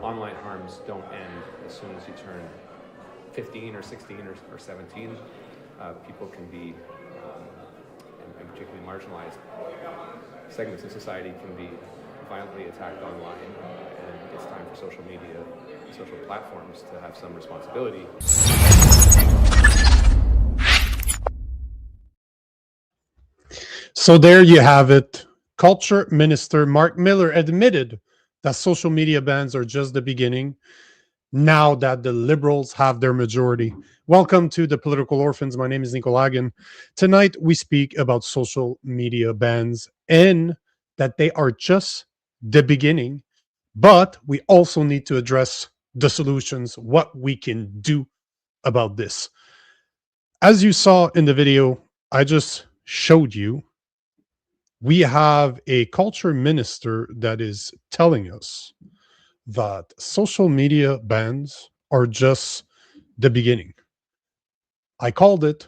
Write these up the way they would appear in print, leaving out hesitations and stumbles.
online harms don't end as soon as you turn 15 or 16 or 17. People can be, and particularly marginalized segments of society can be violently attacked online, and it's time for social media, social platforms to have some responsibility. So there you have it. Culture Minister Mark Miller admitted that social media bans are just the beginning now that the Liberals have their majority. Welcome to the Political Orphans. My name is Nico Lagan. Tonight we speak about social media bans and that they are just the beginning, but we also need to address the solutions, what we can do about this. As you saw in the video I just showed you, we have a culture minister that is telling us that social media bans are just the beginning. I called it.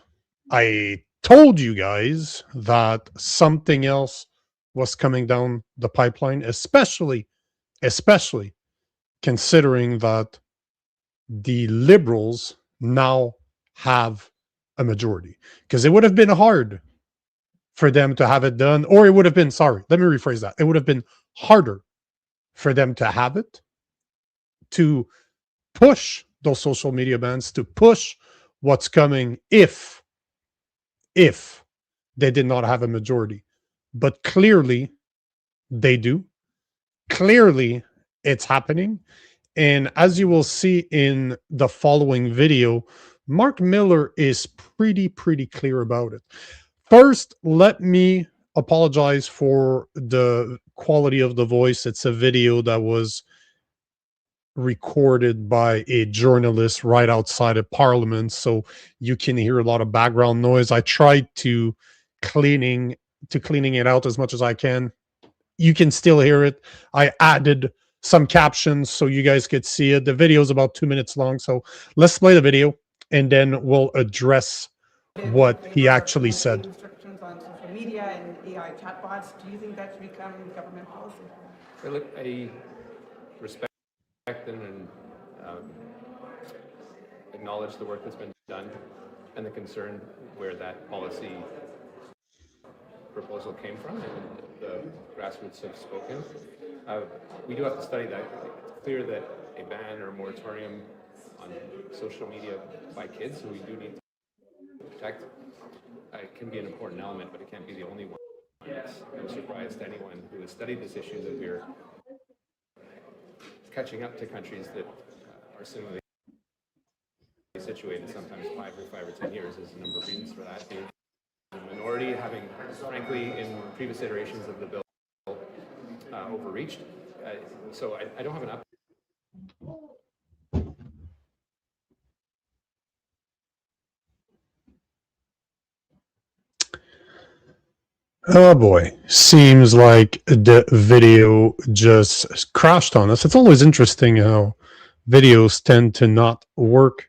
I told you guys that something else was coming down the pipeline, especially considering that the Liberals now have a majority. Because it would have been hard for them to have it done, or it would have been, sorry, let me rephrase that. It would have been harder for them to have it, to push those social media bans, to push what's coming if they did not have a majority. But clearly they do. Clearly it's happening. And as you will see in the following video, Mark Miller is pretty clear about it. First, let me apologize for the quality of the voice. It's a video that was recorded by a journalist right outside of Parliament, so you can hear a lot of background noise. I tried to cleaning it out as much as I can. You can still hear it. I added some captions so you guys could see it. The video is about 2 minutes long, so let's play the video and then we'll address what he actually said. Restrictions on social media and AI chatbots. Do you think that should become government policy? I respect and acknowledge the work that's been done and the concern where that policy proposal came from, and the grassroots have spoken. We do have to study that. It's clear that a ban or moratorium on social media by kids, who we do need to protect, can be an important element, but it can't be the only one. It's no surprise to anyone who has studied this issue that we're catching up to countries that are similarly situated, sometimes 5 or 10 years. There's a number of reasons for that. The minority having, frankly, in previous iterations of the bill, overreached. So I don't have an Oh boy, seems like the video just crashed on us. It's always interesting how videos tend to not work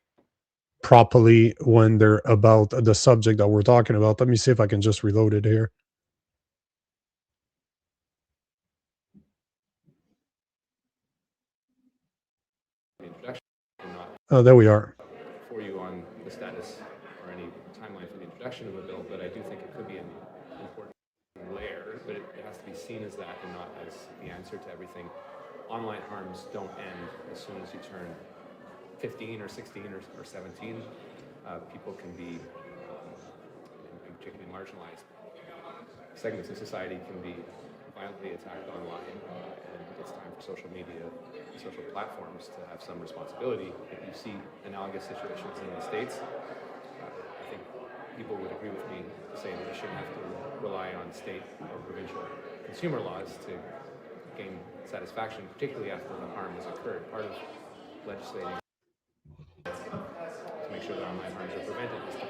properly when they're about the subject that we're talking about. Let me see if I can just reload it here. Oh, there we are. For you on the status or any timeline for the introduction of the bill, but I do think it could be an important layer, but it has to be seen as that and not as the answer to everything. Online harms don't end as soon as you turn 15 or 16 or 17. People can be, and particularly marginalized segments of society can be violently attacked online, and it's time for social media, social platforms to have some responsibility. If you see analogous situations in the States, I think people would agree with me to say that we shouldn't have to rely on state or provincial consumer laws to gain satisfaction, particularly after the harm has occurred. Part of legislating to make sure that online harms are prevented is to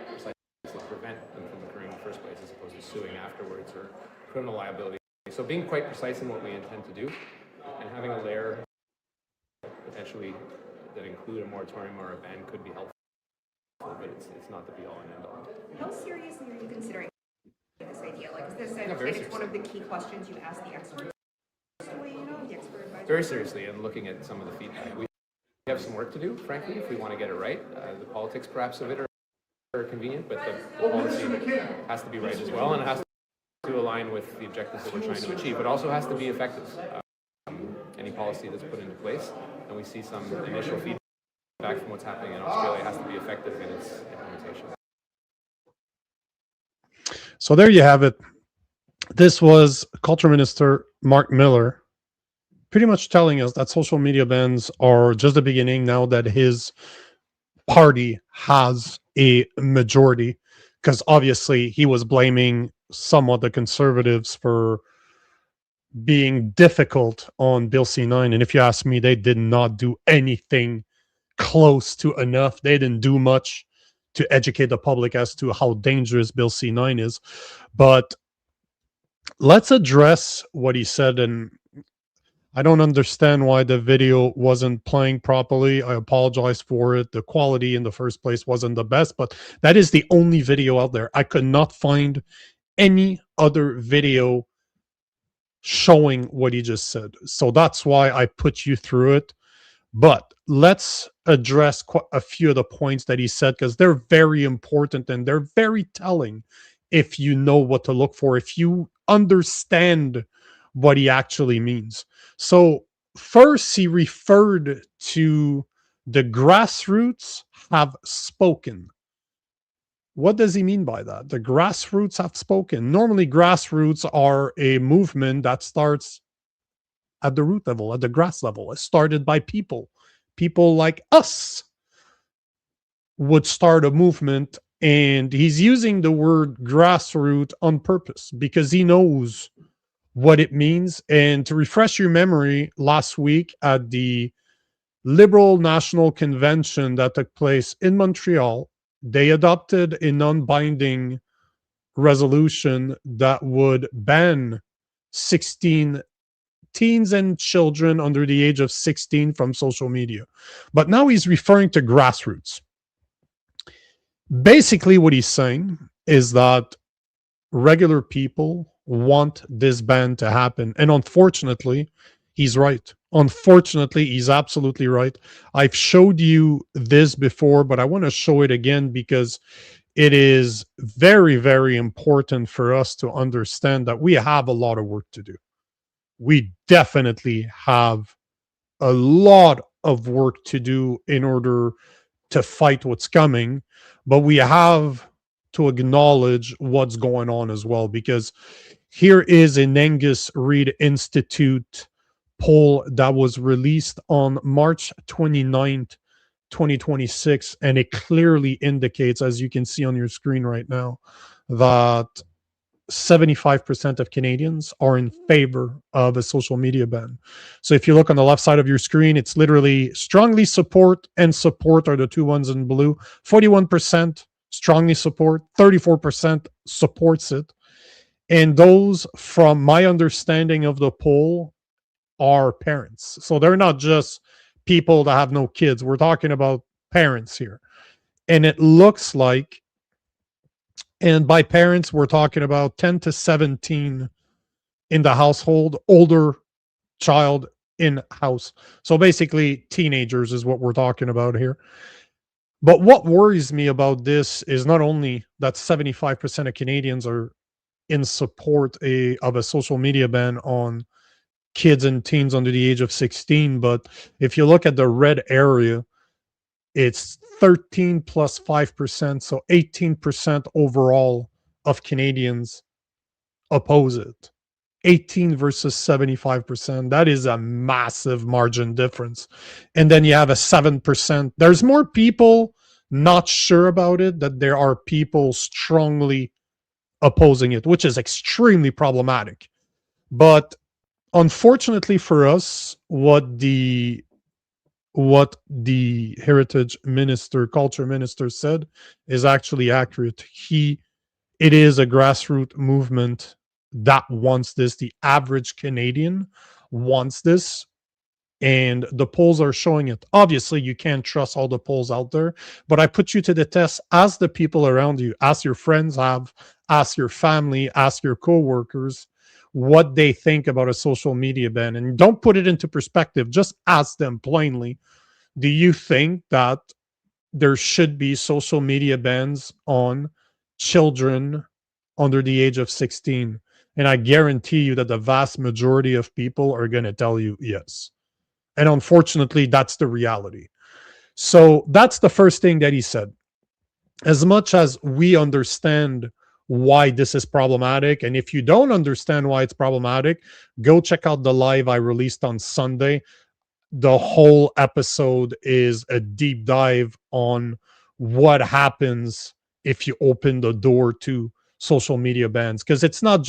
precisely prevent them from occurring in the first place, as opposed to suing afterwards or criminal liability. So being quite precise in what we intend to do and having a layer potentially that include a moratorium or a ban could be helpful, but it's not the be all and end all. How seriously are you considering this idea? Like, is this it's one of the key questions you ask the experts? The expert advisors very seriously and looking at some of the feedback. We have some work to do, frankly, if we want to get it right. The politics, perhaps, of it are convenient, but the policy has to be right as well, and it has to align with the objectives that we're trying to achieve, but also has to be effective. Any policy that's put into place, and we see some initial feedback from what's happening in Australia, has to be effective in its implementation. So there you have it. This was Culture Minister Mark Miller pretty much telling us that social media bans are just the beginning now that his party has a majority, because obviously he was blaming somewhat the conservatives for being difficult on Bill C9. And if you ask me, they did not do anything close to enough. They didn't do much to educate the public as to how dangerous Bill C9 is. But let's address what he said. And I don't understand why the video wasn't playing properly. I apologize for it. The quality in the first place wasn't the best, but that is the only video out there. I could not find any other video showing what he just said. So that's why I put you through it. But let's address a few of the points that he said, because they're very important and they're very telling if you know what to look for, if you understand what he actually means. So first, he referred to the grassroots have spoken. What does he mean by that? The grassroots have spoken. Normally, grassroots are a movement that starts at the root level, at the grass level. It's started by people. People like us would start a movement, and he's using the word grassroots on purpose because he knows what it means. And to refresh your memory, last week at the Liberal National Convention that took place in Montreal, they adopted a non-binding resolution that would ban 16 teens and children under the age of 16 from social media. But now he's referring to grassroots. Basically, what he's saying is that regular people want this ban to happen. And unfortunately, he's right. Unfortunately, he's absolutely right. I've showed you this before, but I want to show it again because it is very, very important for us to understand that we have a lot of work to do. We definitely have a lot of work to do in order to fight what's coming, but we have to acknowledge what's going on as well, because here is an Angus Reid Institute poll that was released on March 29th, 2026, and it clearly indicates, as you can see on your screen right now, that 75% of Canadians are in favor of a social media ban. So if you look on the left side of your screen, it's literally strongly support and support are the two ones in blue. 41% strongly support, 34% supports it. And those, from my understanding of the poll, are parents. So they're not just people that have no kids. We're talking about parents here. And it looks like, and by parents, we're talking about 10 to 17 in the household, older child in house. So basically, teenagers is what we're talking about here. But what worries me about this is not only that 75% of Canadians are in support of a social media ban on kids and teens under the age of 16, but if you look at the red area, it's 13 plus 5%, so 18% overall of Canadians oppose it. 18 versus 75%. That is a massive margin difference. And then you have a 7%. There's more people not sure about it than there are people strongly opposing it, which is extremely problematic. But unfortunately for us, what the heritage minister, culture minister said is actually accurate. It is a grassroots movement that wants this. The average Canadian wants this, and the polls are showing it. Obviously, you can't trust all the polls out there, but I put you to the test. Ask the people around you, ask your friends, ask your family, ask your coworkers. what they think about a social media ban, and don't put it into perspective, just ask them plainly, do you think that there should be social media bans on children under the age of 16? And I guarantee you that the vast majority of people are going to tell you yes. And unfortunately, that's the reality. So that's the first thing that he said. As much as we understand why this is problematic, and if you don't understand why it's problematic, go check out the live I released on Sunday. The whole episode is a deep dive on what happens if you open the door to social media bans, because it's not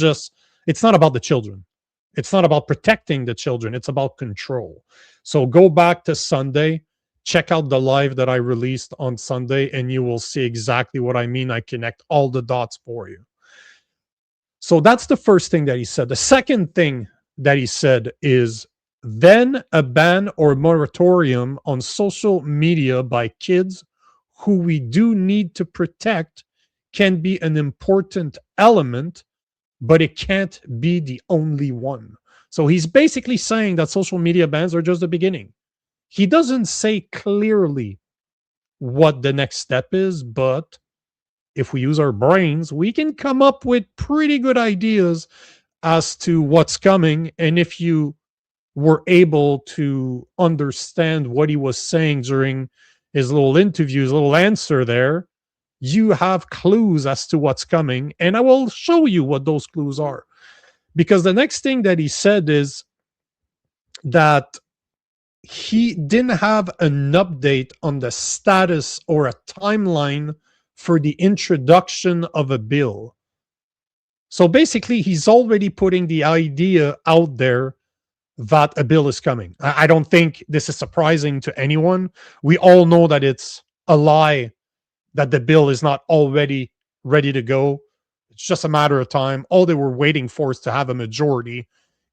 about the children, it's not about protecting the children, it's about control. So go back to Sunday, check out the live that I released on Sunday, and you will see exactly what I mean. I connect all the dots for you. So that's the first thing that he said. The second thing that he said is, then a ban or moratorium on social media by kids who we do need to protect can be an important element, but it can't be the only one. So he's basically saying that social media bans are just the beginning. He doesn't say clearly what the next step is, but if we use our brains, we can come up with pretty good ideas as to what's coming. And if you were able to understand what he was saying during his little interview, his little answer there, you have clues as to what's coming. And I will show you what those clues are. Because the next thing that he said is that he didn't have an update on the status or a timeline for the introduction of a bill. So basically, he's already putting the idea out there that a bill is coming. I don't think this is surprising to anyone. We all know that it's a lie that the bill is not already ready to go. It's just a matter of time. All they were waiting for is to have a majority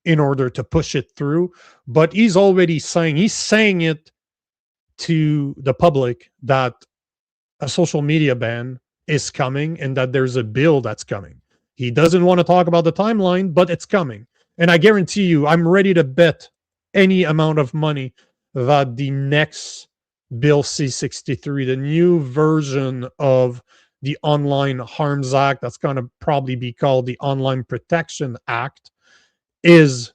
in order to push it through. But he's saying it to the public that a social media ban is coming and that there's a bill that's coming. He doesn't want to talk about the timeline, but it's coming. And I guarantee you, I'm ready to bet any amount of money that the next Bill C-63, the new version of the Online Harms Act, that's going to probably be called the Online Protection Act, is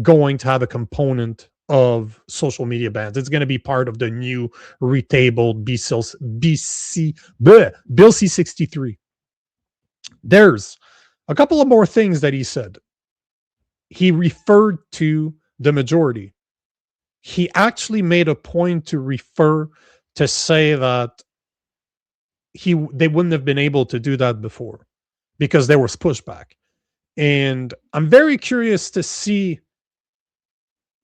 going to have a component of social media bans. It's going to be part of the new retabled Bill C-63. There's a couple of more things that he said. He referred to the majority. He actually made a point to say that they wouldn't have been able to do that before because there was pushback. And I'm very curious to see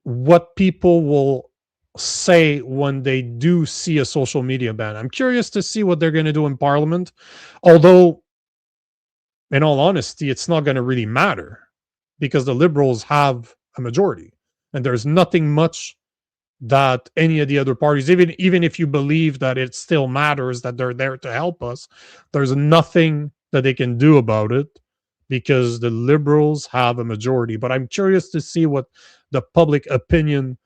what people will say when they do see a social media ban. I'm curious to see what they're going to do in Parliament, although in all honesty, it's not going to really matter because the Liberals have a majority and there's nothing much that any of the other parties, even if you believe that it still matters that they're there to help us, there's nothing that they can do about it because the Liberals have a majority. But I'm curious to see what the public opinion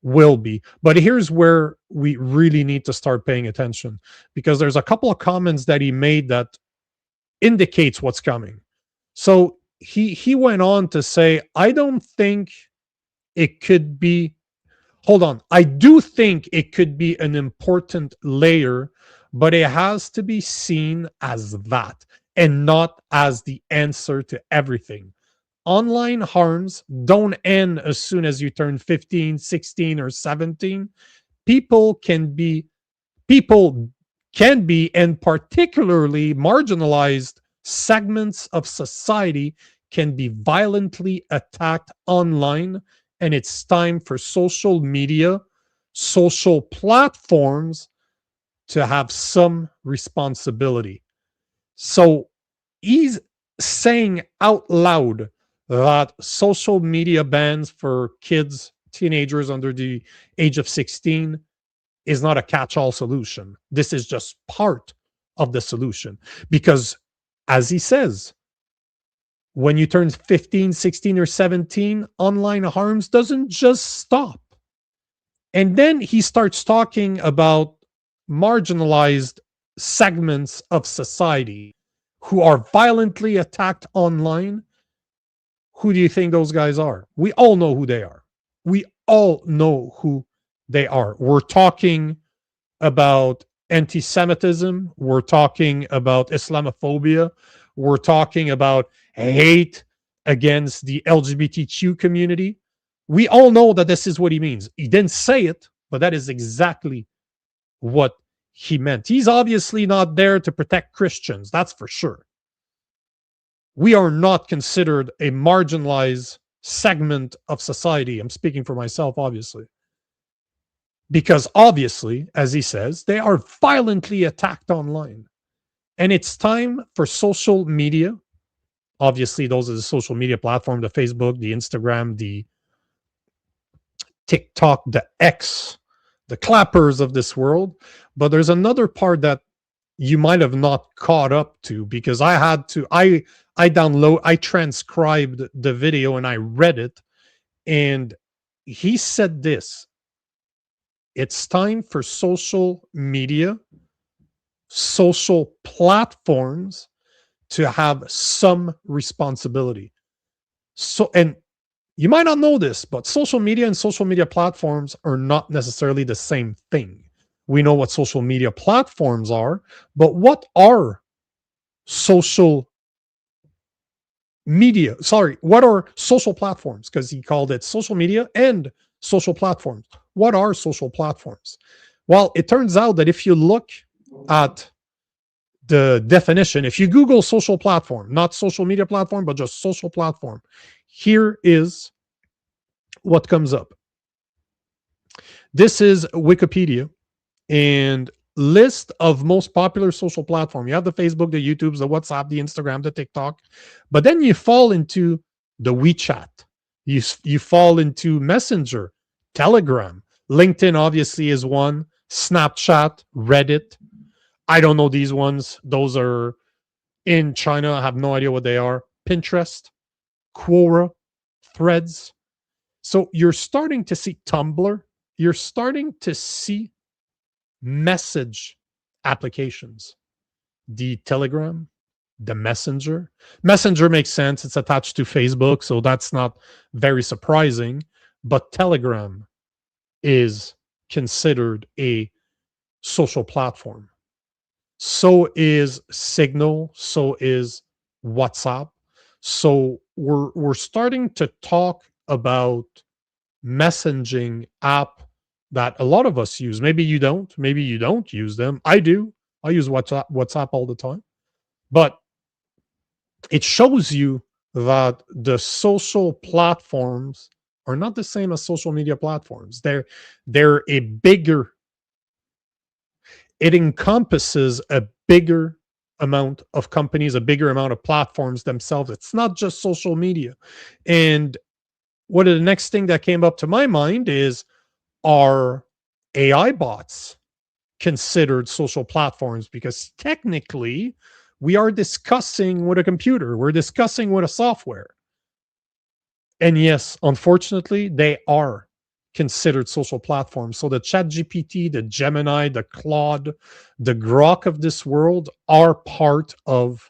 will be. But here's where we really need to start paying attention, because there's a couple of comments that he made that indicates what's coming. So he went on to say, I don't think it could be, hold on, I do think it could be an important layer, but it has to be seen as that and not as the answer to everything. Online harms don't end as soon as you turn 15, 16, or 17. People can be, and particularly marginalized segments of society can be violently attacked online, and it's time for social media, social platforms to have some responsibility. So he's saying out loud that social media bans for kids, teenagers under the age of 16 is not a catch-all solution. This is just part of the solution. Because, as he says, when you turn 15, 16, or 17, online harms doesn't just stop. And then he starts talking about marginalized segments of society who are violently attacked online. Who do you think those guys are? We all know who they are. We all know who they are. We're talking about anti Semitism. We're talking about Islamophobia. We're talking about hate against the LGBTQ community. We all know that this is what he means. He didn't say it, but that is exactly what he meant. He's obviously not there to protect Christians, that's for sure. We are not considered a marginalized segment of society. I'm speaking for myself, obviously. Because obviously, as he says, they are violently attacked online. And it's time for social media. Obviously, those are the social media platform, the Facebook, the Instagram, the TikTok, the X, the clappers of this world. But there's another part that you might have not caught up to, because I transcribed the video and I read it, and he said this: it's time for social media, social platforms to have some responsibility. So, and you might not know this, but social media and social media platforms are not necessarily the same thing. We know what social media platforms are, but what are social media? Sorry, what are social platforms? Because he called it social media and social platforms. What are social platforms? Well, it turns out that if you look at the definition, if you Google social platform, not social media platform, but just social platform, here is what comes up. This is Wikipedia and list of most popular social platform. You have the Facebook, the YouTubes, the WhatsApp, the Instagram, the TikTok, but then you fall into the WeChat. You fall into Messenger, Telegram, LinkedIn obviously is one, Snapchat, Reddit. I don't know these ones. Those are in China. I have no idea what they are. Pinterest, Quora, Threads. So you're starting to see Tumblr. You're starting to see message applications. The Telegram, the Messenger. Messenger makes sense. It's attached to Facebook, so that's not very surprising. But Telegram is considered a social platform. So is Signal. So is WhatsApp. So we're starting to talk about messaging app that a lot of us use. Maybe you don't. Maybe you don't use them. I do. I use WhatsApp all the time. But it shows you that the social platforms are not the same as social media platforms. They're a bigger, it encompasses a bigger amount of companies, a bigger amount of platforms themselves. It's not just social media. And what the next thing that came up to my mind is, are AI bots considered social platforms? Because technically, we are discussing with a computer, we're discussing with a software. And yes, unfortunately, they are considered social platforms. So the ChatGPT, the Gemini, the Claude, the Grok of this world are part of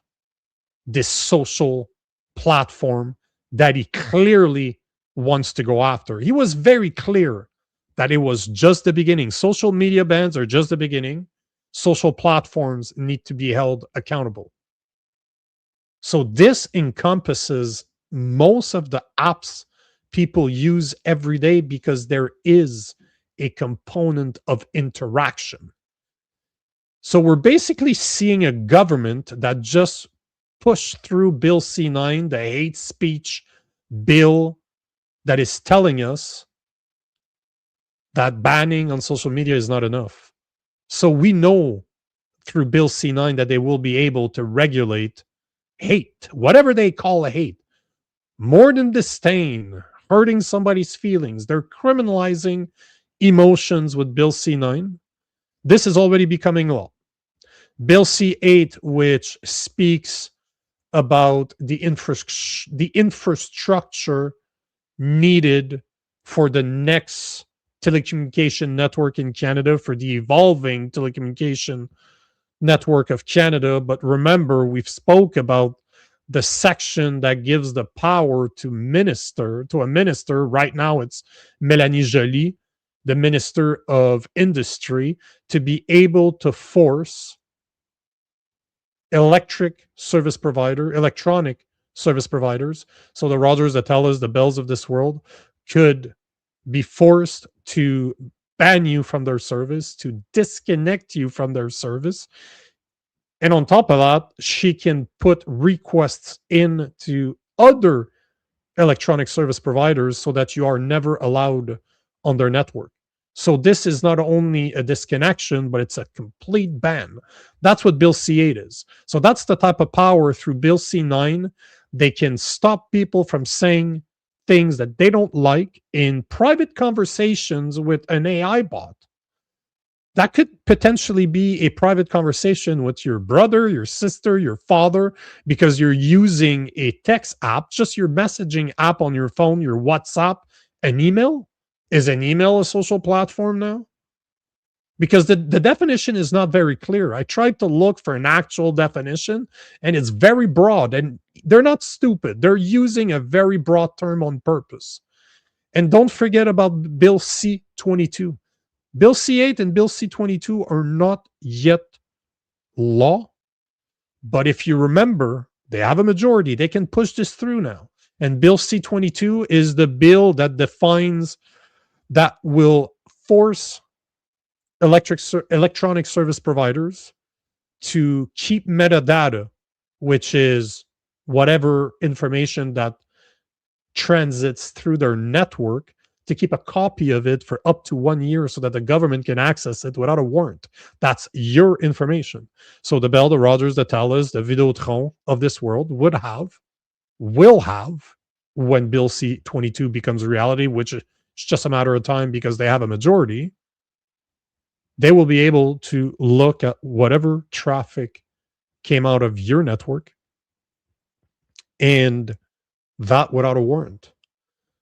this social platform that he clearly wants to go after. He was very clear that it was just the beginning. Social media bans are just the beginning. Social platforms need to be held accountable. So this encompasses most of the apps people use every day, because there is a component of interaction. So we're basically seeing a government that just pushed through Bill C9, the hate speech bill, that is telling us that banning on social media is not enough. So we know through Bill C9 that they will be able to regulate hate, whatever they call a hate, more than disdain, hurting somebody's feelings. They're criminalizing emotions with Bill C9. This is already becoming law. Bill C8, which speaks about the infrastructure needed for the next telecommunication network in Canada, for the evolving telecommunication network of Canada. But remember, we've spoke about the section that gives the power to a minister. Right now, it's Mélanie Joly, the Minister of Industry, to be able to force electronic service providers. So the Rogers, the Telus, the Bells of this world could be forced to ban you from their service, to disconnect you from their service. And on top of that, she can put requests into other electronic service providers so that you are never allowed on their network. So this is not only a disconnection, but it's a complete ban. That's what Bill C8 is. So that's the type of power through Bill C9. They can stop people from saying things that they don't like in private conversations with an AI bot. That could potentially be a private conversation with your brother, your sister, your father, because you're using a text app, just your messaging app on your phone, your WhatsApp, an email. Is an email a social platform now? Because the definition is not very clear. I tried to look for an actual definition, and it's very broad, and they're not stupid. They're using a very broad term on purpose. And don't forget about Bill C-22. Bill C-8 and Bill C-22 are not yet law, but if you remember, they have a majority. They can push this through now. And Bill C-22 is the bill that will force electronic service providers to keep metadata, which is whatever information that transits through their network, to keep a copy of it for up to 1 year so that the government can access it without a warrant. That's your information. So the Bell, the Rogers, the Telus, the Videotron of this world will have, when Bill C-22 becomes reality, which is just a matter of time because they have a majority, they will be able to look at whatever traffic came out of your network, and that without a warrant.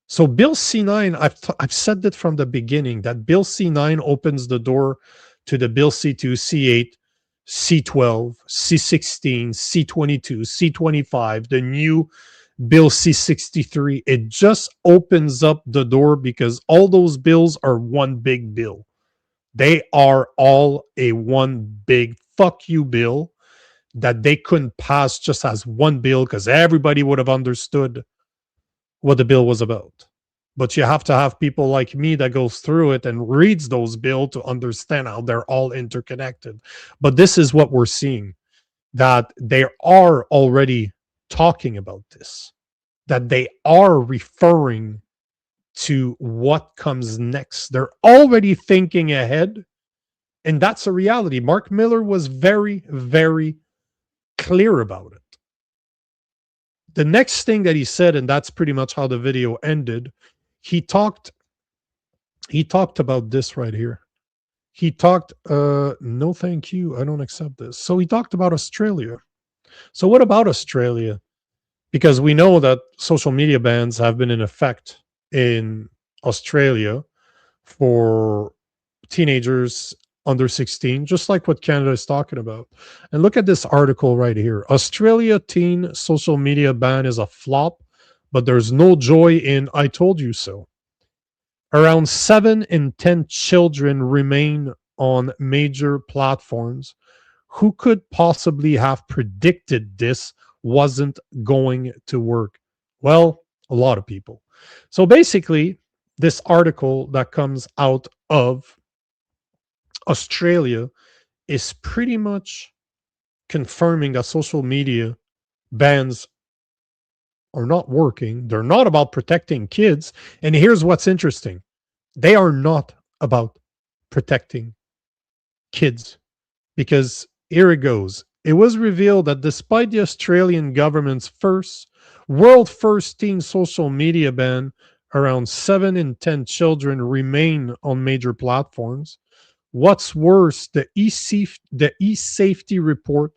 So Bill C9, I've said that from the beginning, that Bill C9 opens the door to the Bill C2, C8, C12, C16, C22, C25, the new Bill C63. It just opens up the door because all those bills are one big bill. They are all a one big fuck you bill that they couldn't pass just as one bill because everybody would have understood what the bill was about. But you have to have people like me that goes through it and reads those bills to understand how they're all interconnected. But this is what we're seeing, that they are already talking about this, that they are referring to what comes next. They're already thinking ahead, and that's a reality. Mark Miller was very, very clear about it. The next thing that he said, and that's pretty much how the video ended, he talked about this right here. He talked, no thank you, I don't accept this. So he talked about Australia. So what about Australia? Because we know that social media bans have been in effect in Australia for teenagers under 16, just like what Canada is talking about. And look at this article right here. Australia teen social media ban is a flop, but there's no joy in I told you so. Around 7 in 10 children remain on major platforms. Who could possibly have predicted this wasn't going to work? Well, a lot of people. So basically, this article that comes out of Australia is pretty much confirming that social media bans are not working. They're not about protecting kids. And here's what's interesting. They are not about protecting kids, because here it goes. It was revealed that despite the Australian government's world first teen social media ban, around 7 in 10 children remain on major platforms. What's worse, the e-safety report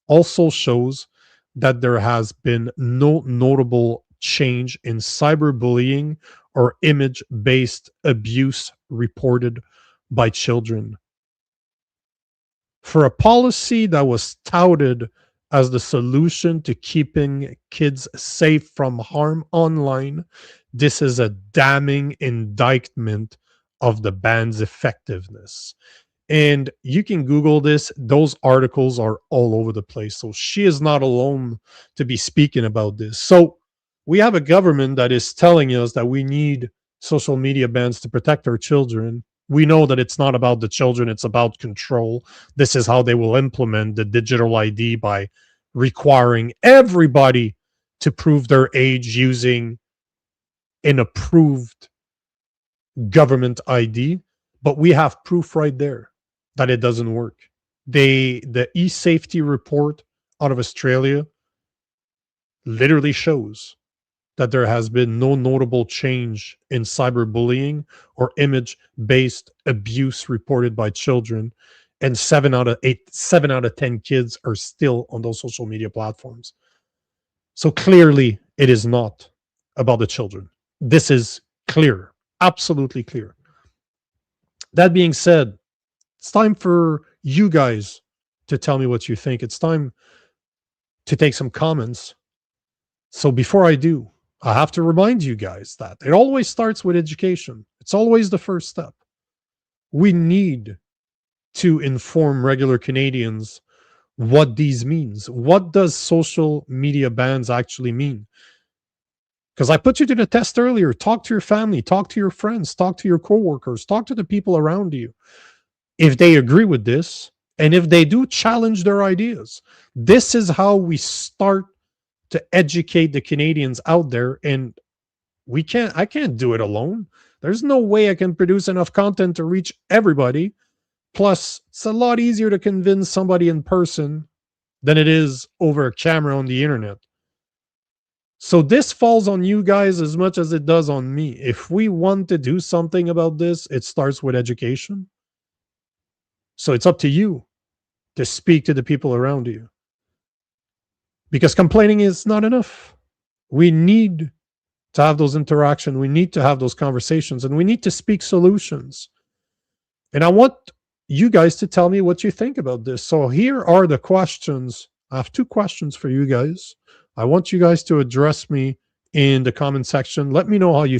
also shows that there has been no notable change in cyberbullying or image-based abuse reported by children. For a policy that was touted as the solution to keeping kids safe from harm online, this is a damning indictment of the ban's effectiveness. And you can Google this. Those articles are all over the place. So she is not alone to be speaking about this. So we have a government that is telling us that we need social media bans to protect our children. We know that it's not about the children, it's about control. This is how they will implement the digital ID by requiring everybody to prove their age using an approved government ID. But we have proof right there that it doesn't work. The e-safety report out of Australia literally shows that there has been no notable change in cyberbullying or image-based abuse reported by children, and 7 out of 10 kids are still on those social media platforms. So clearly, it is not about the children. This is clear, absolutely clear. That being said, it's time for you guys to tell me what you think. It's time to take some comments. So before I do, I have to remind you guys that it always starts with education. It's always the first step. We need to inform regular Canadians what these means. What does social media bans actually mean? Because I put you to the test earlier. Talk to your family, talk to your friends, talk to your coworkers, talk to the people around you. If they agree with this, and if they do, challenge their ideas. This is how we start to educate the Canadians out there. And I can't do it alone. There's no way I can produce enough content to reach everybody. Plus, it's a lot easier to convince somebody in person than it is over a camera on the internet. So this falls on you guys as much as it does on me. If we want to do something about this, it starts with education. So it's up to you to speak to the people around you. Because complaining is not enough. We need to have those interactions. We need to have those conversations, and we need to speak solutions. And I want you guys to tell me what you think about this. So here are the questions. I have 2 questions for you guys. I want you guys to address me in the comment section. Let me know how you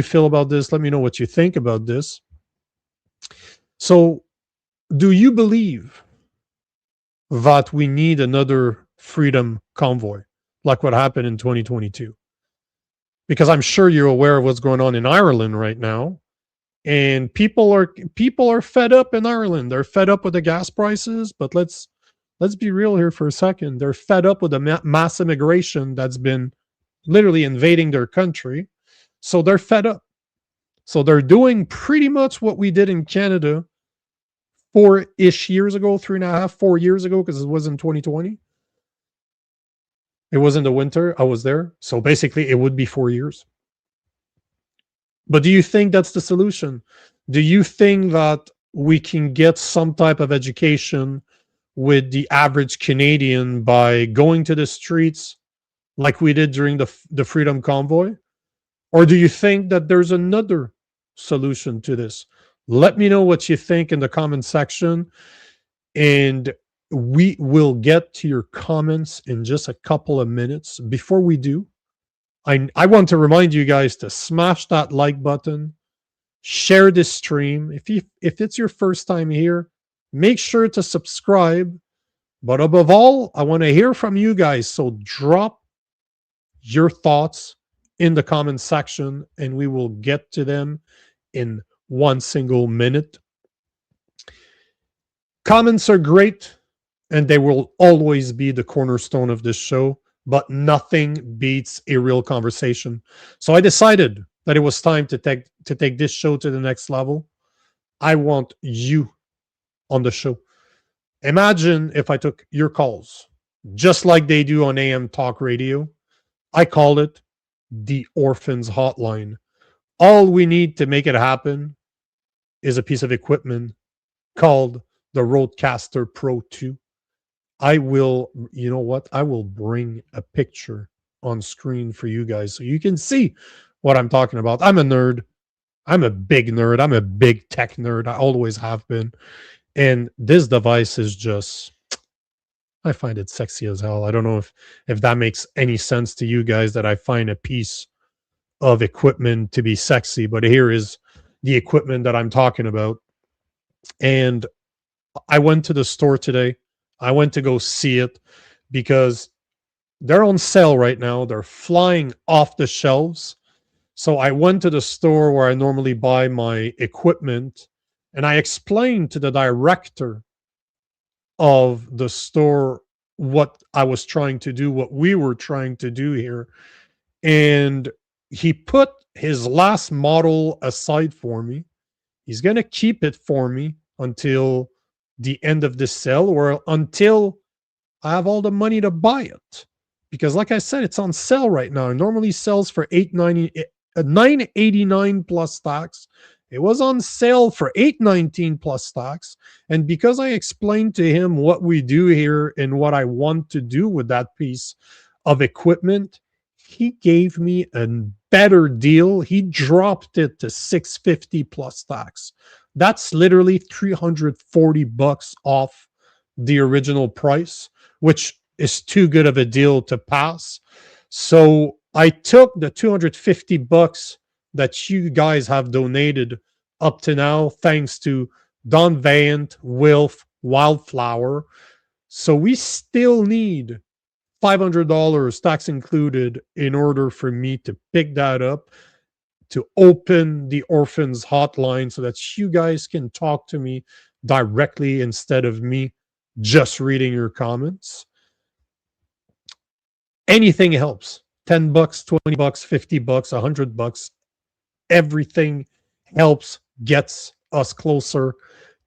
feel about this. Let me know what you think about this. So, do you believe that we need another freedom convoy like what happened in 2022? Because I'm sure you're aware of what's going on in Ireland right now, and people are fed up in Ireland. They're fed up with the gas prices, but let's be real here for a second. They're fed up with the mass immigration that's been literally invading their country. So they're fed up. So they're doing pretty much what we did in Canada 4-ish years ago, 3.5, 4 years ago, because it was in 2020. It was in the winter. I was there. So basically, it would be 4 years. But do you think that's the solution? Do you think that we can get some type of education with the average Canadian by going to the streets like we did during the Freedom Convoy? Or do you think that there's another solution to this? Let me know what you think in the comment section, and we will get to your comments in just a couple of minutes. Before we do, I want to remind you guys to smash that like button, share this stream. If it's your first time here, make sure to subscribe. But above all, I want to hear from you guys. So drop your thoughts in the comment section, and we will get to them in 1 single minute. Comments are great, and they will always be the cornerstone of this show, but nothing beats a real conversation. So I decided that it was time to take this show to the next level. I want you on the show. Imagine if I took your calls, just like they do on AM Talk Radio. I call it the Orphans Hotline. All we need to make it happen is a piece of equipment called the Rodecaster Pro 2. I will, you know what? I will bring a picture on screen for you guys so you can see what I'm talking about. I'm a nerd. I'm a big nerd. I'm a big tech nerd. I always have been. And this device is just, I find it sexy as hell. I don't know if that makes any sense to you guys, that I find a piece of equipment to be sexy, but here is the equipment that I'm talking about. And I went to the store today. I went to go see it because they're on sale right now. They're flying off the shelves. So I went to the store where I normally buy my equipment, and I explained to the director of the store what I was trying to do, what we were trying to do here. And he put his last model aside for me. He's going to keep it for me until the end of this sale, or until I have all the money to buy it. Because like I said, it's on sale right now. It normally sells for $9.89 plus tax. It was on sale for $8.19 plus tax. And because I explained to him what we do here and what I want to do with that piece of equipment, he gave me a better deal. He dropped it to $650 plus tax. That's literally $340 off the original price, which is too good of a deal to pass. So I took the $250 that you guys have donated up to now, thanks to Don Valiant, Wilf, Wildflower. So we still need $500 tax included in order for me to pick that up, to open the Orphans hotline so that you guys can talk to me directly instead of me just reading your comments. Anything helps. $10, $20, $50, $100. Everything helps, gets us closer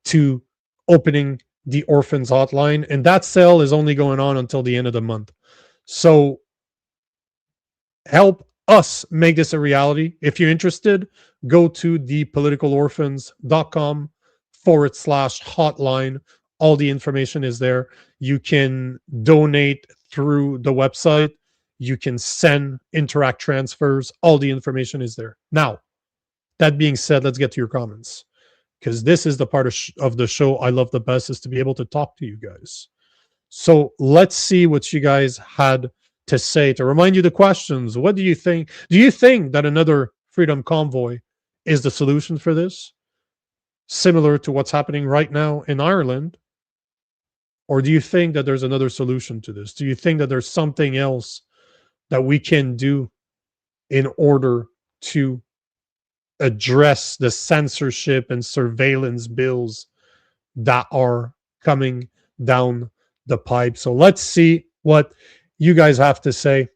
to opening the Orphans hotline. And that sale is only going on until the end of the month. So help us make this a reality. If you're interested, go to thepoliticalorphans.com/hotline. All the information is there. You can donate through the website. You can send interact transfers. All the information is there. Now, that being said, let's get to your comments, because this is the part of the show I love the best, is to be able to talk to you guys. So let's see what you guys had to say. To remind you the questions, what do you think? Do you think that another Freedom Convoy is the solution for this? Similar to what's happening right now in Ireland? Or do you think that there's another solution to this? Do you think that there's something else that we can do in order to address the censorship and surveillance bills that are coming down the pipe? So let's see what you guys have to say.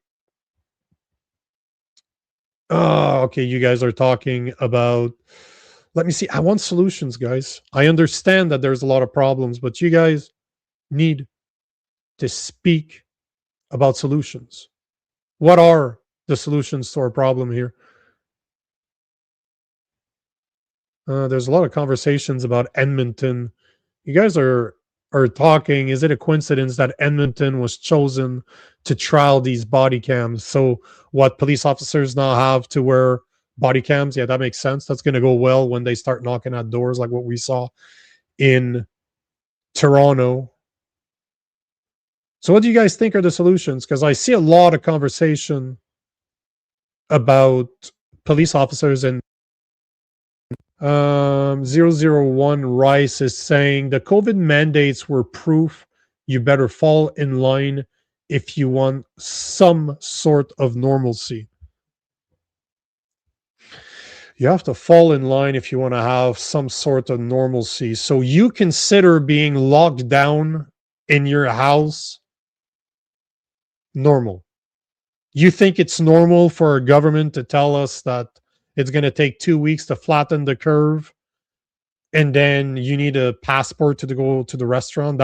Oh, okay. You guys are talking about, let me see. I want solutions, guys. I understand that there's a lot of problems, but you guys need to speak about solutions. What are the solutions to our problem here? There's a lot of conversations about Edmonton. You guys are talking, is it a coincidence that Edmonton was chosen to trial these body cams? So what, police officers now have to wear body cams? Yeah, that makes sense. That's going to go well when they start knocking at doors like what we saw in Toronto. So what do you guys think are the solutions? Because I see a lot of conversation about police officers, and 001 Rice is saying the COVID mandates were proof you better fall in line if you want some sort of normalcy. You have to fall in line if you want to have some sort of normalcy. So you consider being locked down in your house normal. You think it's normal for a government to tell us that it's going to take 2 weeks to flatten the curve, and then you need a passport to go to the restaurant?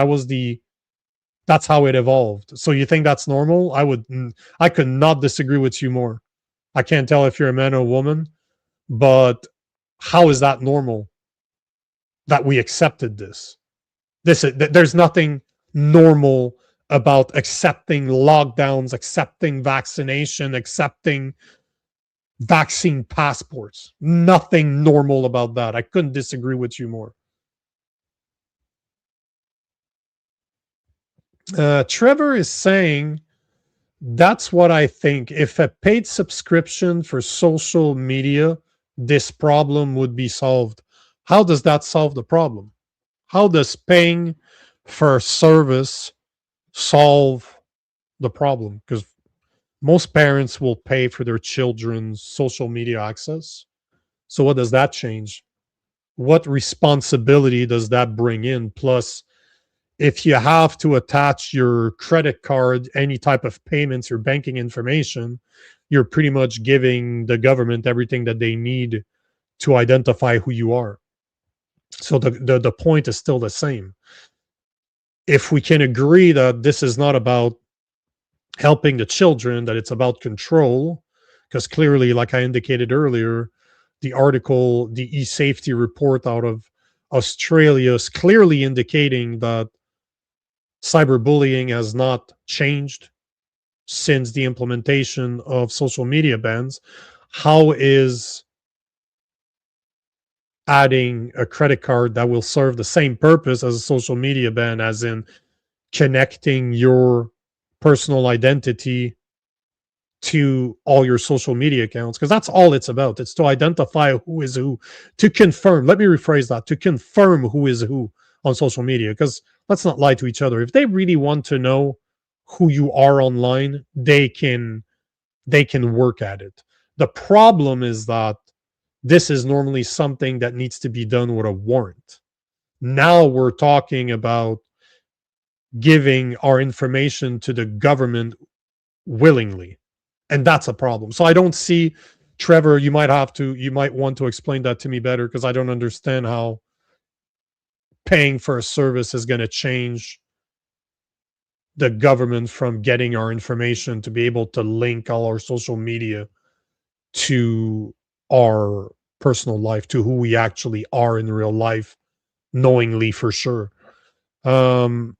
That's how it evolved. So you think that's normal? I could not disagree with you more. I can't tell if you're a man or a woman, but how is that normal that we accepted this? There's nothing normal about accepting lockdowns, accepting vaccination, accepting vaccine passports. Nothing normal about that. I couldn't disagree with you more. Trevor is saying, that's what I think. If a paid subscription for social media, this problem would be solved. How does that solve the problem? How does paying for a service solve the problem? Because most parents will pay for their children's social media access. So what does that change? What responsibility does that bring in? Plus, if you have to attach your credit card, any type of payments, your banking information, you're pretty much giving the government everything that they need to identify who you are. So the point is still the same. If we can agree that this is not about helping the children, that it's about control, because clearly, like I indicated earlier, the article, the e-safety report out of Australia is clearly indicating that cyberbullying has not changed since the implementation of social media bans. How is adding a credit card that will serve the same purpose as a social media ban, as in connecting your personal identity to all your social media accounts? Because that's all it's about. It's to identify who is who, to confirm. Let me rephrase that: to confirm who is who on social media. Because let's not lie to each other. If they really want to know who you are online, they can work at it. The problem is that this is normally something that needs to be done with a warrant. Now we're talking about giving our information to the government willingly, and that's a problem. So I don't see, Trevor, you might want to explain that to me better, because I don't understand how paying for a service is going to change the government from getting our information to be able to link all our social media to our personal life, to who we actually are in real life, knowingly, for sure. I'm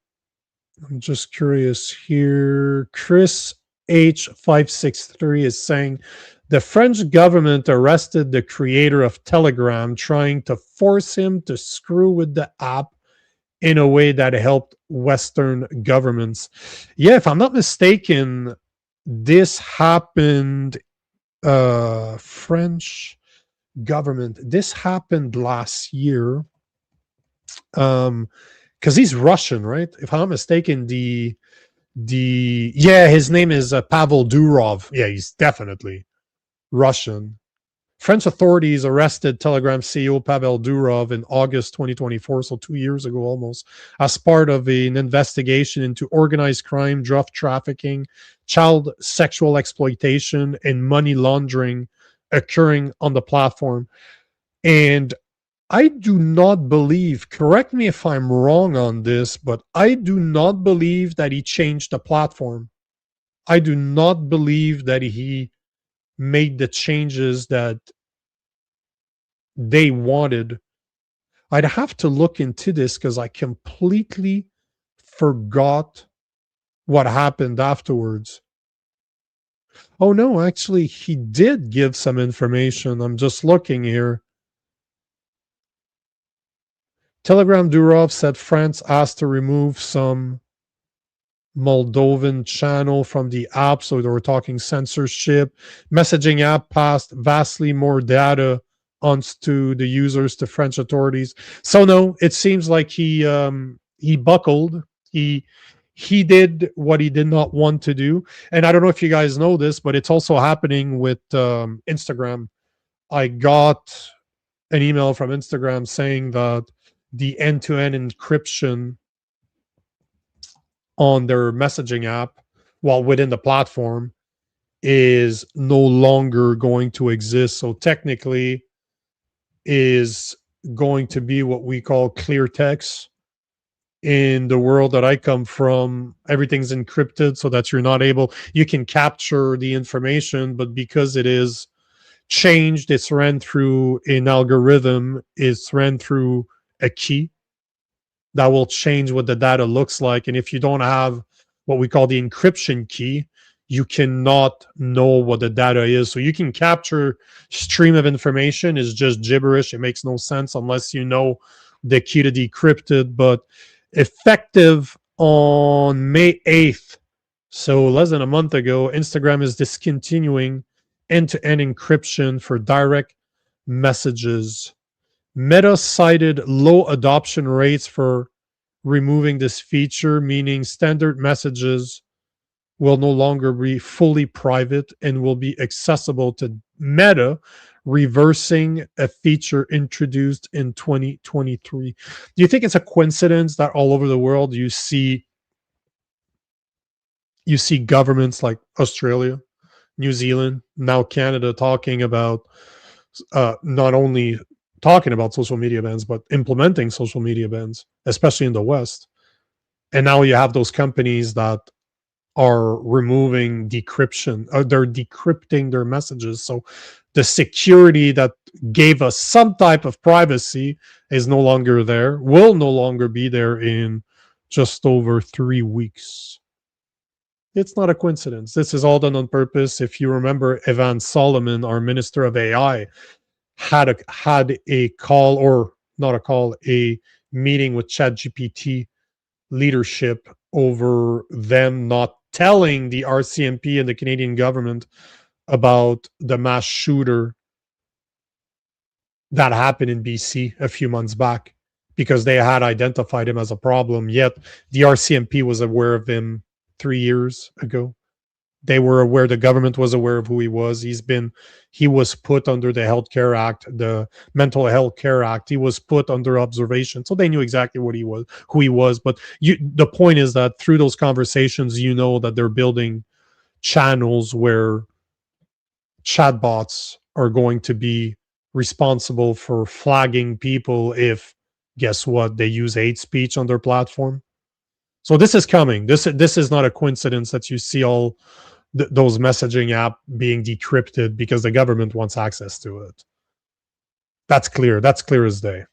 just curious here. Chris H563 is saying, the French government arrested the creator of Telegram, trying to force him to screw with the app in a way that helped Western governments. Yeah, if I'm not mistaken, this happened, French government, this happened last year. Because he's Russian, right? If I'm not mistaken, his name is Pavel Durov. Yeah, he's definitely Russian. French authorities arrested Telegram CEO Pavel Durov in August 2024, so 2 years ago almost, as part of an investigation into organized crime, drug trafficking, child sexual exploitation, and money laundering occurring on the platform. And I do not believe, correct me if I'm wrong on this, but I do not believe that he changed the platform. I do not believe that he made the changes that they wanted. I'd have to look into this because I completely forgot what happened afterwards. Oh no, actually, he did give some information. I'm just looking here. Telegram Durov said France asked to remove some Moldovan channel from the app, so they were talking censorship. Messaging app passed vastly more data onto the users to French authorities. So no, it seems like he buckled. He did what he did not want to do. And I don't know if you guys know this, but it's also happening with Instagram. I got an email from Instagram saying that the end-to-end encryption on their messaging app, while within the platform, is no longer going to exist. So technically is going to be what we call clear text. In the world that I come from, everything's encrypted so that you're not able, you can capture the information, but because it is changed, it's ran through an algorithm, it's ran through a key. that will change what the data looks like. And if you don't have what we call the encryption key, you cannot know what the data is. So you can capture stream of information is just gibberish. It makes no sense unless you know the key to decrypt it. But effective on May 8th, so less than a month ago, Instagram is discontinuing end-to-end encryption for direct messages. Meta cited low adoption rates for removing this feature, meaning standard messages will no longer be fully private and will be accessible to Meta, reversing a feature introduced in 2023. Do you think it's a coincidence that all over the world you see governments like Australia, New Zealand, now Canada talking about not only talking about social media bans, but implementing social media bans, especially in the West. And now you have those companies that are removing decryption, they're decrypting their messages. So the security that gave us some type of privacy is no longer there, will no longer be there in just over 3 weeks. It's not a coincidence. This is all done on purpose. If you remember, Evan Solomon, our Minister of AI, had a call, or not a call, a meeting with ChatGPT leadership over them not telling the RCMP and the Canadian government about the mass shooter that happened in BC a few months back, because they had identified him as a problem. Yet the RCMP was aware of him 3 years ago. They were aware, the government was aware of who he was. He was put under the Health Care Act, the Mental Health Care Act. He was put under observation. So they knew exactly what he was, who he was. But the point is that through those conversations, you know that they're building channels where chatbots are going to be responsible for flagging people if, guess what, they use hate speech on their platform. So this is coming. This is not a coincidence that you see all those messaging app being decrypted because the government wants access to it. That's clear. That's clear as day.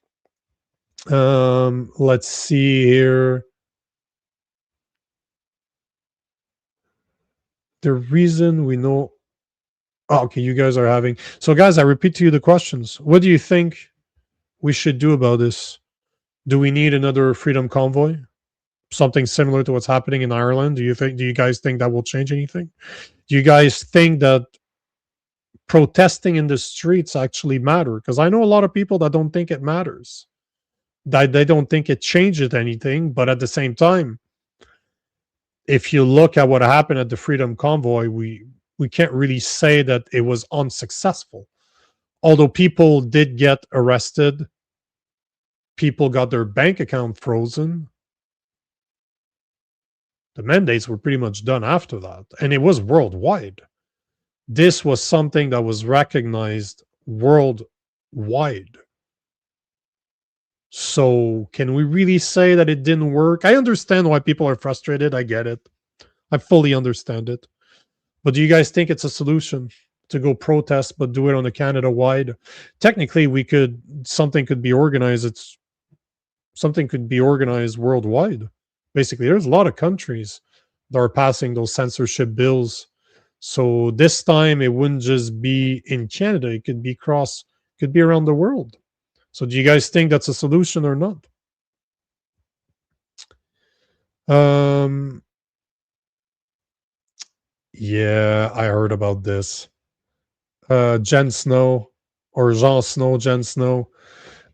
Let's see here. The reason we know. Oh, okay, you guys are having. So, guys, I repeat to you the questions. What do you think we should do about this? Do we need another freedom convoy? Something similar to what's happening in Ireland? Do you guys think that will change anything? Do you guys think that protesting in the streets actually matter? Because I know a lot of people that don't think it matters. That they don't think it changes anything, but at the same time, if you look at what happened at the Freedom Convoy, we can't really say that it was unsuccessful. Although people did get arrested, people got their bank account frozen. The mandates were pretty much done after that, and it was worldwide. This was something that was recognized worldwide. So can we really say that it didn't work? I understand why people are frustrated. I get it. I fully understand it. But do you guys think it's a solution to go protest, but do it on a Canada-wide? Technically, something could be organized. Something could be organized worldwide. Basically, there's a lot of countries that are passing those censorship bills. So this time it wouldn't just be in Canada, it could be around the world. So do you guys think that's a solution or not? Yeah, I heard about this. Jen Snow, or Jean Snow, Jen Snow.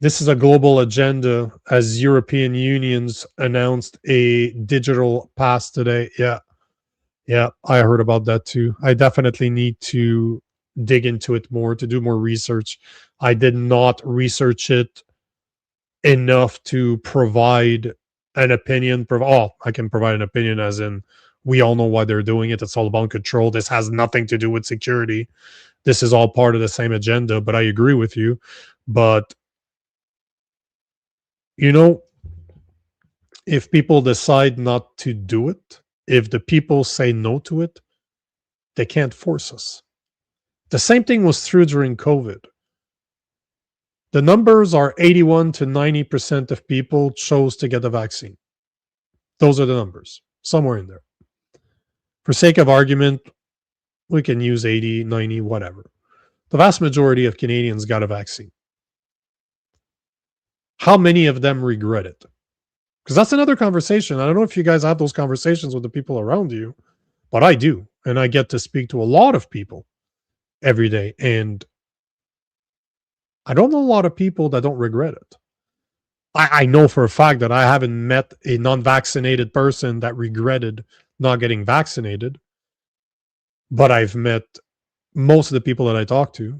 This is a global agenda as European Unions announced a digital pass today. Yeah, I heard about that too. I definitely need to dig into it more, to do more research. I did not research it enough to provide an opinion. I can provide an opinion as in, we all know why they're doing it. It's all about control. This has nothing to do with security. This is all part of the same agenda, but I agree with you. But if people decide not to do it, if the people say no to it, they can't force us. The same thing was true during COVID. The numbers are 81 to 90% of people chose to get the vaccine. Those are the numbers, somewhere in there. For sake of argument, we can use 80, 90, whatever. The vast majority of Canadians got a vaccine. How many of them regret it? Because that's another conversation. I don't know if you guys have those conversations with the people around you, but I do. And I get to speak to a lot of people every day. And I don't know a lot of people that don't regret it. I know for a fact that I haven't met a non-vaccinated person that regretted not getting vaccinated. But I've met most of the people that I talk to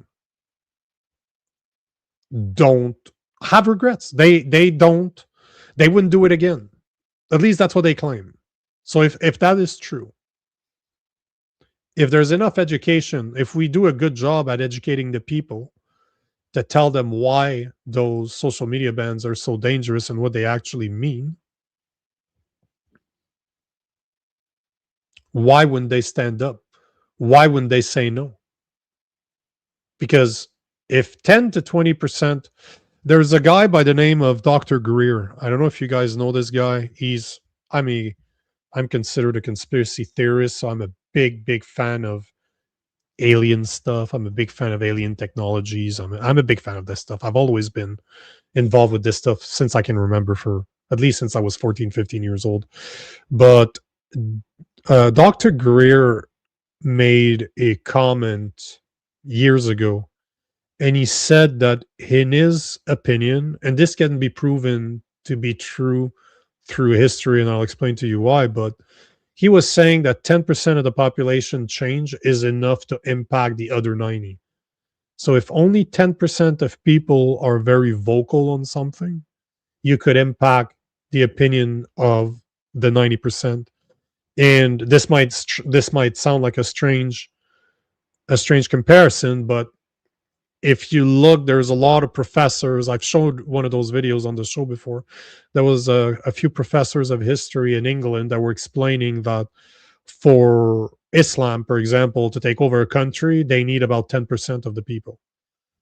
don't have regrets. They wouldn't do it again. At least that's what they claim. So if that is true, if there's enough education, if we do a good job at educating the people to tell them why those social media bans are so dangerous and what they actually mean, why wouldn't they stand up? Why wouldn't they say no? Because if 10 to 20%, there's a guy by the name of Dr. Greer. I don't know if you guys know this guy. I'm considered a conspiracy theorist, so I'm a big fan of alien stuff. I'm a big fan of alien technologies. I'm a big fan of this stuff. I've always been involved with this stuff since I can remember, for at least since I was 14, 15 years old. But Dr. Greer made a comment years ago, and he said that in his opinion, and this can be proven to be true through history, and I'll explain to you why, but he was saying that 10% of the population change is enough to impact the other 90. So if only 10% of people are very vocal on something, you could impact the opinion of the 90%. And this might sound like a strange comparison, but if you look, there's a lot of professors. I've showed one of those videos on the show before. There was a few professors of history in England that were explaining that for Islam, for example, to take over a country, they need about 10% of the people.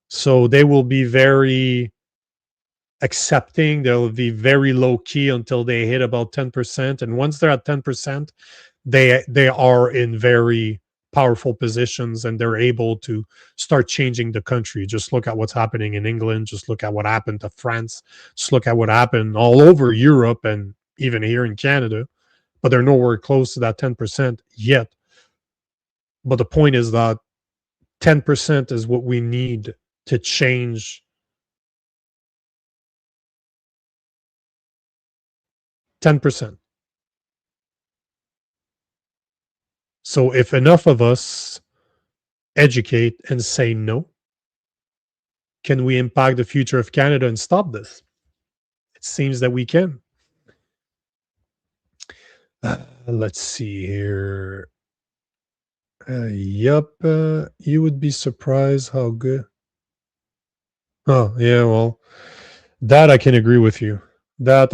So they will be very accepting. They'll be very low key until they hit about 10%. And once they're at 10%, they are in very powerful positions, and they're able to start changing the country. Just look at what's happening in England. Just look at what happened to France. Just look at what happened all over Europe and even here in Canada. But they're nowhere close to that 10% yet. But the point is that 10% is what we need to change 10%. So if enough of us educate and say no, can we impact the future of Canada and stop this? It seems that we can. Let's see here. Yup, you would be surprised how good. Oh, yeah, well, that I can agree with you. That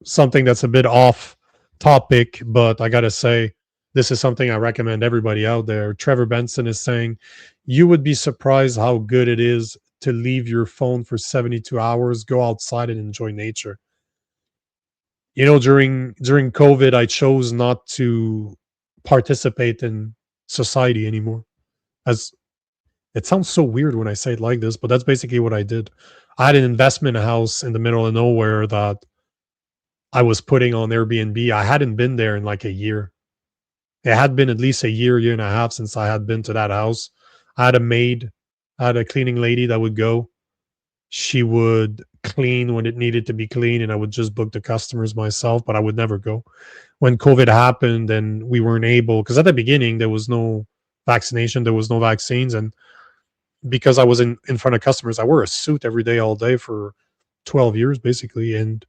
something that's a bit off topic, but I gotta say, this is something I recommend everybody out there. Trevor Benson is saying, you would be surprised how good it is to leave your phone for 72 hours, go outside and enjoy nature. You know, during COVID, I chose not to participate in society anymore. As it sounds so weird when I say it like this, but that's basically what I did. I had an investment house in the middle of nowhere that I was putting on Airbnb. I hadn't been there in like a year. It had been at least a year and a half since I had been to that house. I had a maid, I had a cleaning lady that would go. She would clean when it needed to be clean, and I would just book the customers myself, but I would never go. When COVID happened and we weren't able, because at the beginning there was no vaccination, there was no vaccines, and because I was in front of customers, I wore a suit every day, all day for 12 years, basically, and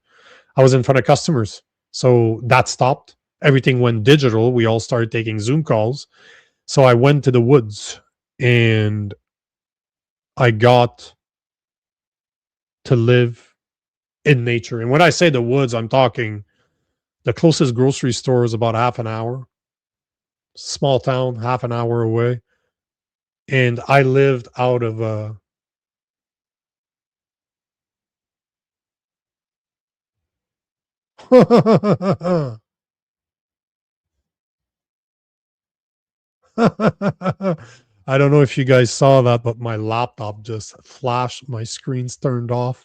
I was in front of customers. So that stopped. Everything went digital. We all started taking Zoom calls. So I went to the woods and I got to live in nature. And when I say the woods, I'm talking the closest grocery store is about half an hour. Small town, half an hour away. And I lived out of I don't know if you guys saw that, but my laptop just flashed. My screen's turned off.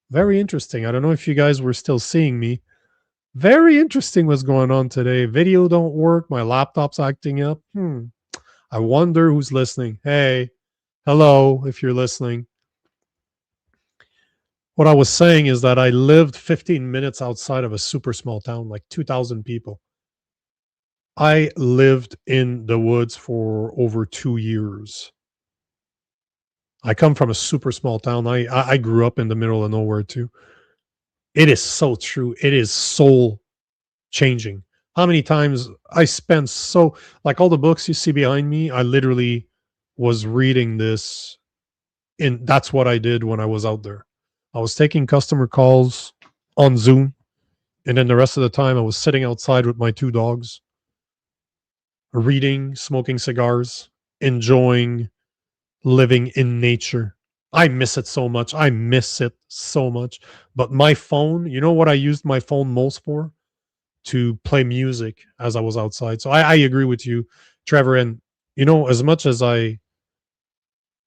Very interesting. I don't know if you guys were still seeing me. Very interesting what's going on today. Video don't work. My laptop's acting up. I wonder who's listening. Hey, hello, if you're listening. What I was saying is that I lived 15 minutes outside of a super small town, like 2,000 people. I lived in the woods for over 2 years. I come from a super small town. I grew up in the middle of nowhere too. It is so true. It is soul changing. How many times I spent like all the books you see behind me, I literally was reading this, and that's what I did when I was out there. I was taking customer calls on Zoom, and then the rest of the time I was sitting outside with my 2 dogs, reading, smoking cigars, enjoying living in nature. I miss it so much. I miss it so much. But my phone, you know what I used my phone most for? To play music as I was outside. So I agree with you, Trevor. And, as much as I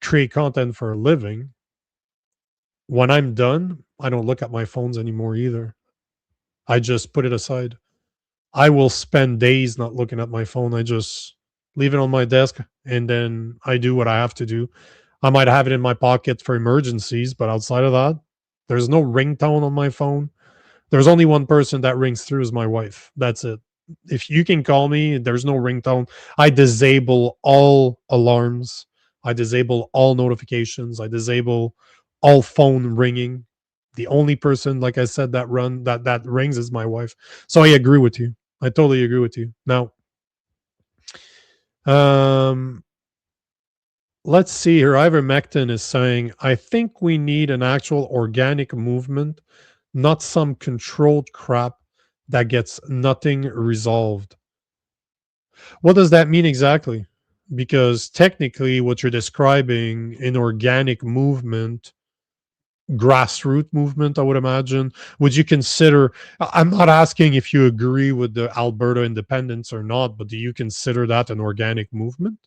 create content for a living, when I'm done, I don't look at my phones anymore either. I just put it aside. I will spend days not looking at my phone. I just leave it on my desk and then I do what I have to do. I might have it in my pocket for emergencies, but outside of that, there's no ringtone on my phone. There's only one person that rings through is my wife. That's it. If you can call me, there's no ringtone. I disable all alarms. I disable all notifications. I disable all phone ringing. The only person, like I said, that rings is my wife. So I agree with you. I totally agree with you. Now, let's see here. Ivermectin is saying, I think we need an actual organic movement, not some controlled crap that gets nothing resolved. What does that mean exactly? Because technically, what you're describing, an organic movement, grassroots movement, I would imagine, would you consider? I'm not asking if you agree with the Alberta independence or not, but do you consider that an organic movement?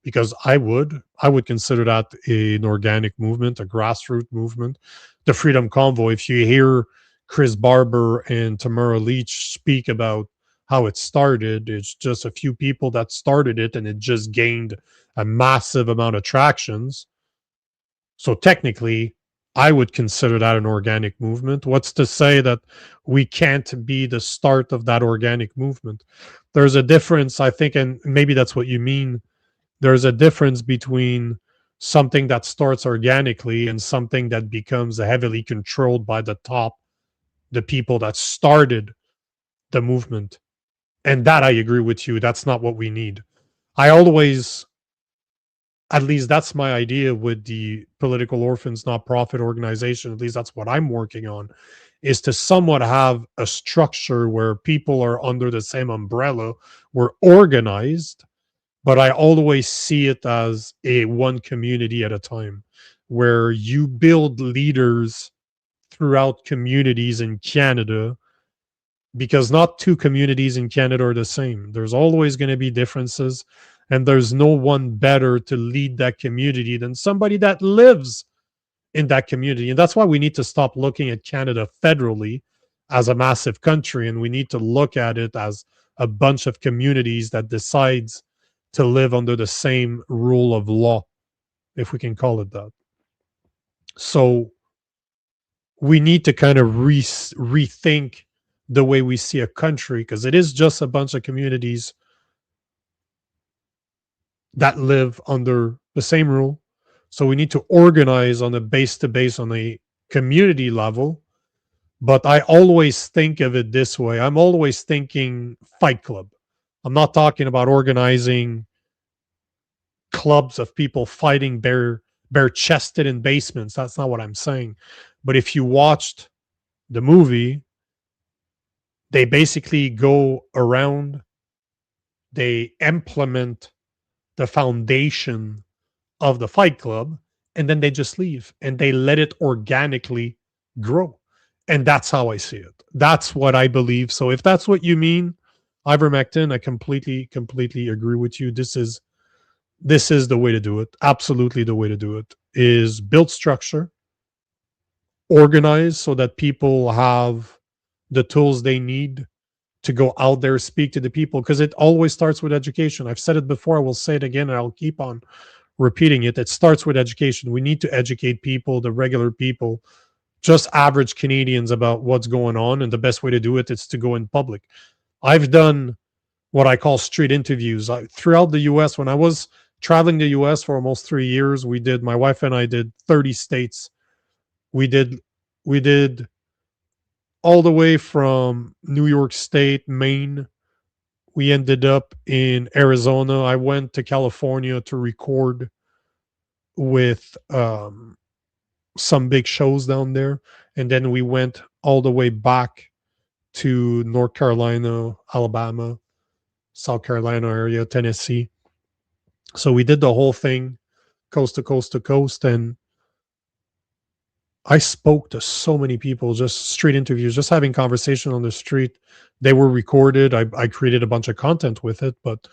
Because I would consider that an organic movement, a grassroots movement. The Freedom Convoy, if you hear Chris Barber and Tamara Leach speak about how it started, it's just a few people that started it and it just gained a massive amount of tractions. So technically, I would consider that an organic movement. What's to say that we can't be the start of that organic movement? There's a difference, I think, and maybe that's what you mean. There's a difference between something that starts organically and something that becomes heavily controlled by the top, the people that started the movement. And that I agree with you. That's not what we need. I always, at least that's my idea with the Political Orphans nonprofit organization, at least that's what I'm working on, is to somewhat have a structure where people are under the same umbrella. We're organized, but I always see it as a one community at a time, where you build leaders throughout communities in Canada, because not 2 communities in Canada are the same. There's always going to be differences, and there's no one better to lead that community than somebody that lives in that community. And that's why we need to stop looking at Canada federally as a massive country, and we need to look at it as a bunch of communities that decides to live under the same rule of law, if we can call it that. So we need to kind of rethink the way we see a country, because it is just a bunch of communities that live under the same rule. So we need to organize on a base to base on a community level. But I always think of it this way. I'm always thinking Fight Club. I'm not talking about organizing clubs of people fighting bare chested in basements. That's not what I'm saying. But if you watched the movie, they basically go around, they implement the foundation of the Fight Club, and then they just leave and they let it organically grow. And that's how I see it. That's what I believe. So if that's what you mean, ivermectin, I completely agree with you. This is the way to do it. Absolutely the way to do it is build structure, organize so that people have the tools they need to go out there, speak to the people, because it always starts with education. I've said it before, I will say it again, and I'll keep on repeating it. It starts with education. We need to educate people, the regular people, just average Canadians, about what's going on. And the best way to do it is to go in public. I've done what I call street interviews throughout the US. When I was traveling the US for almost 3 years, my wife and I did 30 states. We did all the way from New York State, Maine. We ended up in Arizona. I went to California to record with some big shows down there. And then we went all the way back to North Carolina, Alabama, South Carolina area, Tennessee. So we did the whole thing, coast to coast to coast. And I spoke to so many people, just street interviews, just having conversation on the street. They were recorded. I created a bunch of content with it. But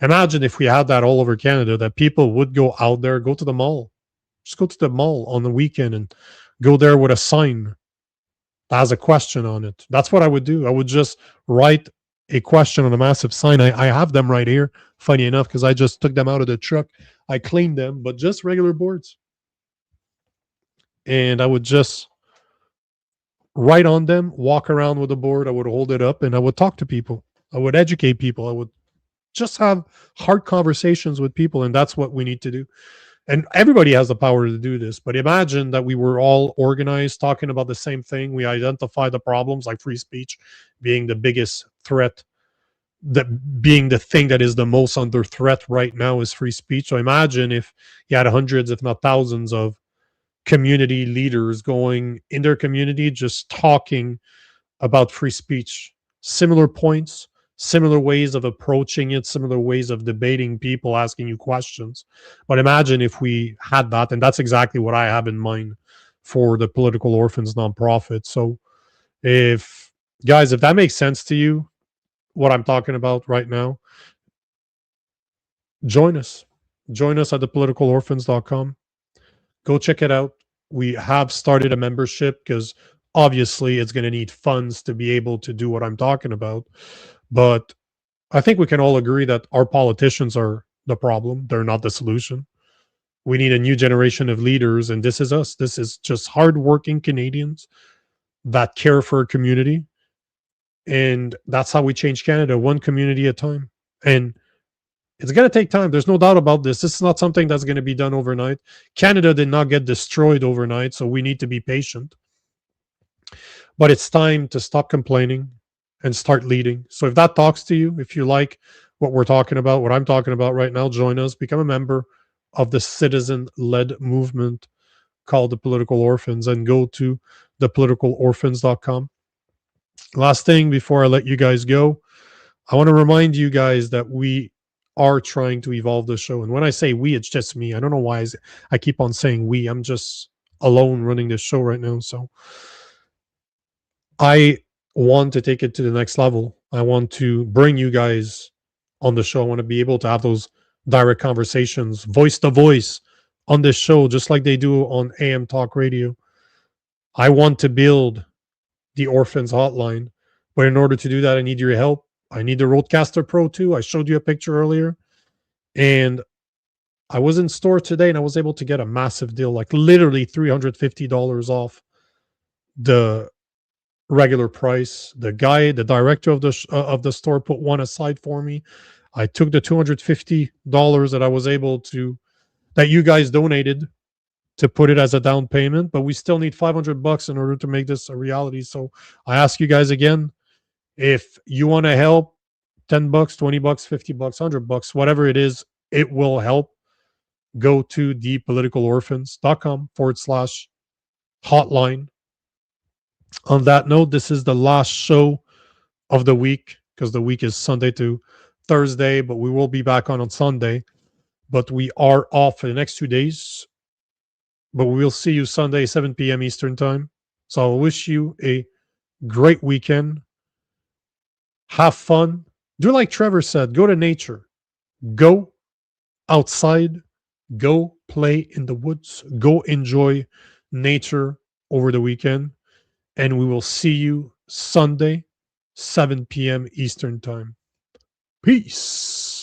imagine if we had that all over Canada, that people would go out there, go to the mall. Just go to the mall on the weekend and go there with a sign that has a question on it. That's what I would do. I would just write a question on a massive sign. I have them right here, funny enough, because I just took them out of the truck. I cleaned them, but just regular boards. And I would just write on them, walk around with the board. I would hold it up and I would talk to people. I would educate people. I would just have hard conversations with people. And that's what we need to do. And everybody has the power to do this. But imagine that we were all organized, talking about the same thing. We identify the problems, like free speech being the biggest threat, that being the thing that is the most under threat right now is free speech. So imagine if you had hundreds, if not thousands, of community leaders going in their community, just talking about free speech, similar points, similar ways of approaching it, similar ways of debating, people asking you questions. But imagine if we had that, and that's exactly what I have in mind for the Political Orphans nonprofit. So if that makes sense to you, what I'm talking about right now, join us at thepoliticalorphans.com. Go check it out. We have started a membership because obviously it's going to need funds to be able to do what I'm talking about. But I think we can all agree that our politicians are the problem. They're not the solution. We need a new generation of leaders, and this is us. This is just hardworking Canadians that care for a community. And that's how we change Canada, one community at a time. And it's going to take time. There's no doubt about this. This is not something that's going to be done overnight. Canada did not get destroyed overnight, so we need to be patient. But it's time to stop complaining and start leading. So if that talks to you, if you like what we're talking about, what I'm talking about right now, join us. Become a member of the citizen-led movement called the Political Orphans, and go to thepoliticalorphans.com. Last thing before I let you guys go, I want to remind you guys that we are trying to evolve the show. And when I say we, it's just me. I don't know why I keep on saying we. I'm just alone running this show right now. So I want to take it to the next level. I want to bring you guys on the show. I want to be able to have those direct conversations, voice to voice on this show, just like they do on AM Talk Radio. I want to build the Orphans hotline. But in order to do that, I need your help. I need the Roadcaster Pro 2. I showed you a picture earlier. And I was in store today and I was able to get a massive deal, like literally $350 off the regular price. The director of the store put one aside for me. I took the $250 that I was able to, that you guys donated, to put it as a down payment, but we still need $500 in order to make this a reality. So I ask you guys again, if you want to help, $10, $20, $50, $100, whatever it is, it will help. Go to thepoliticalorphans.com/hotline. On that note, this is the last show of the week, because the week is Sunday to Thursday, but we will be back on Sunday. But we are off for the next 2 days. But we will see you Sunday, 7 p.m. Eastern Time. So I wish you a great weekend. Have fun. Do like Trevor said, go to nature. Go outside. Go play in the woods. Go enjoy nature over the weekend. And we will see you Sunday, 7 p.m. Eastern Time. Peace.